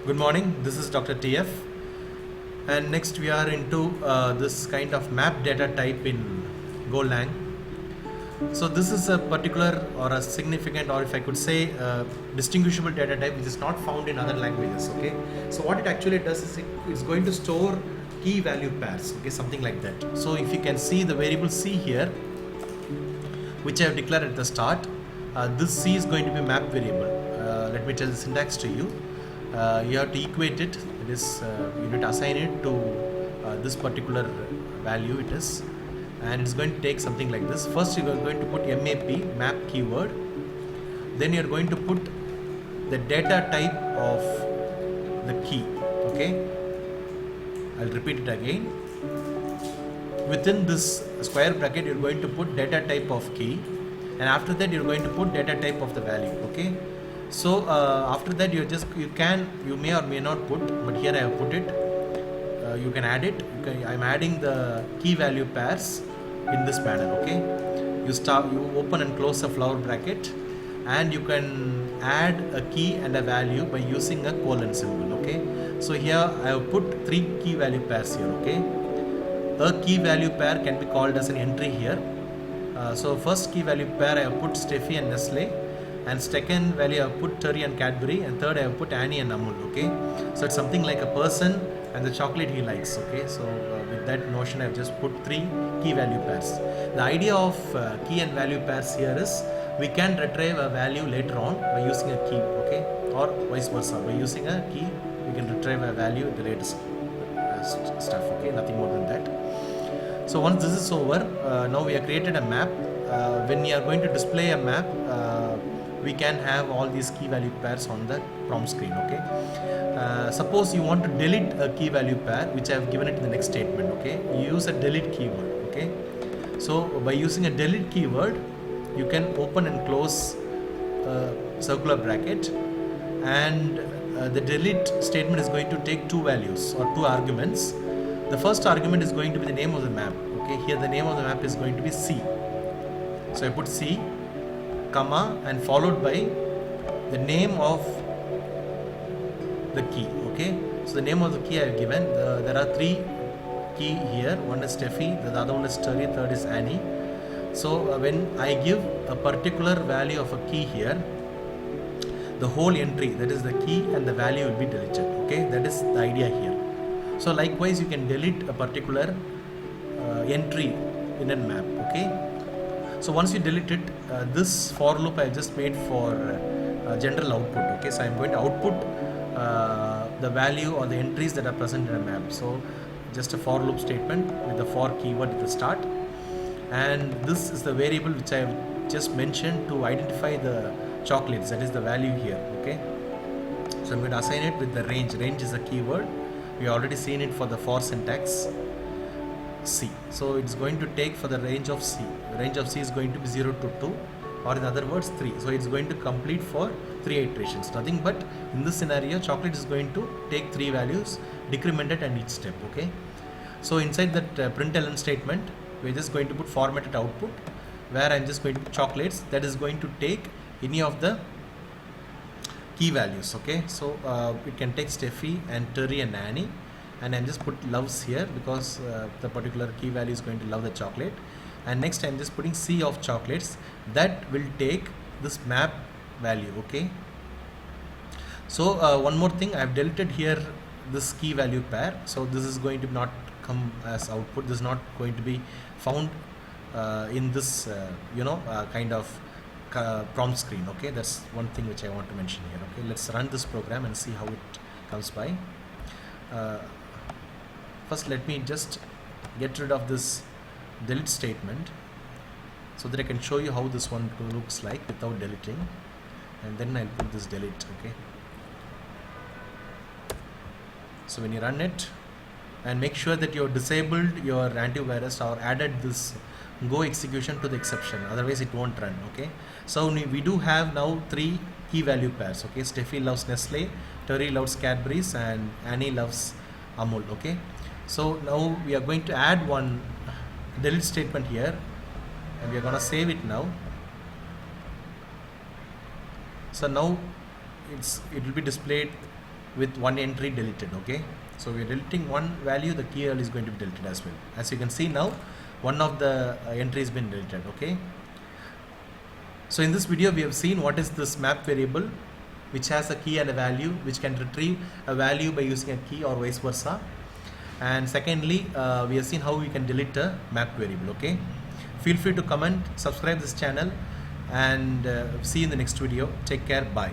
Good morning, this is Dr. TF, and next we are into this kind of map data type in GoLang. So this is a particular or a significant, or if I could say distinguishable data type which is not found in other languages. Okay, so what it actually does is it's going to store key value pairs, okay, something like that. So if you can see the variable C here, which I have declared at the start, this C is going to be map variable. Let me tell the syntax to you. You have to equate it. It is you need to assign it to this particular value. It is, and it's going to take something like this. First, you are going to put map keyword. Then you are going to put the data type of the key. Okay, I'll repeat it again. Within this square bracket, you're going to put data type of key, and after that, you're going to put data type of the value. Okay. So after that, you may or may not put, but here I have put it. You can add it. I'm adding the key value pairs in this manner. Okay. You open and close a flower bracket, and you can add a key and a value by using a colon symbol. Okay. So here I have put 3 key value pairs here. Okay. A key value pair can be called as an entry here. So first key value pair I have put Steffi and Nestle, and second value I have put Terry and Cadbury, and third I have put Annie and Amul. Okay, so it's something like a person and the chocolate he likes. Okay, so with that notion I have just put 3 key value pairs. The idea of key and value pairs here is we can retrieve a value later on by using a key. Okay, or vice versa, by using a key we can retrieve a value in the latest stuff. Okay, nothing more than that. So once this is over, now we have created a map. When we are going to display a map, we can have all these key value pairs on the prompt screen. Okay. Suppose you want to delete a key value pair, which I have given it in the next statement. Okay. You use a delete keyword. Okay. So by using a delete keyword, you can open and close a circular bracket, and the delete statement is going to take 2 values or 2 arguments. The first argument is going to be the name of the map. Okay, here the name of the map is going to be C. So I put C, comma, and followed by the name of the key. Okay, so the name of the key I have given. There are 3 key here. One is Steffi, the other one is Terry, third is Annie. So when I give a particular value of a key here, the whole entry, that is the key and the value, will be deleted. Okay, that is the idea here. So likewise, you can delete a particular entry in a map. Okay. So once you delete it, this for loop I just made for general output. Okay. So I'm going to output the value or the entries that are present in a map. So just a for loop statement with the for keyword at the start, and this is the variable which I have just mentioned to identify the chocolates. That is the value here. Okay. So I'm going to assign it with the range. Range is a keyword. We already seen it for the for syntax C. So it's going to take for the range of C. The range of C is going to be 0 to 2, or in other words 3. So it's going to complete for 3 iterations. Nothing but in this scenario, chocolate is going to take 3 values decremented at each step. Okay. So inside that println statement, we're just going to put formatted output, where I'm just going to put chocolates. That is going to take any of the key values. Okay, so it can take Steffi and Terry and Annie, and I'm just put loves here because the particular key value is going to love the chocolate. And next I'm just putting C of chocolates. That will take this map value. Okay, so one more thing, I've deleted here this key value pair, so this is going to not come as output. This is not going to be found in this kind of prompt screen. Okay, that's one thing which I want to mention here. Okay, let's run this program and see how it comes by. First let me just get rid of this delete statement so that I can show you how this one looks like without deleting, and then I'll put this delete. Okay, so when you run it, and make sure that you have disabled your antivirus or added this go execution to the exception, otherwise it won't run. Okay, so we do have now 3 key value pairs. Okay, Steffi loves Nestle, Terry loves Cadbury's, and Annie loves Amul. Okay, so now we are going to add one delete statement here, and we are going to save it now. So now it will be displayed with one entry deleted. Okay, so we're deleting one value, the key earl is going to be deleted as well. As you can see now, one of the entries been deleted. Okay, so in this video we have seen what is this map variable, which has a key and a value, which can retrieve a value by using a key or vice versa. And secondly, we have seen how we can delete a map variable. Okay, feel free to comment, subscribe this channel, and see you in the next video. Take care, bye.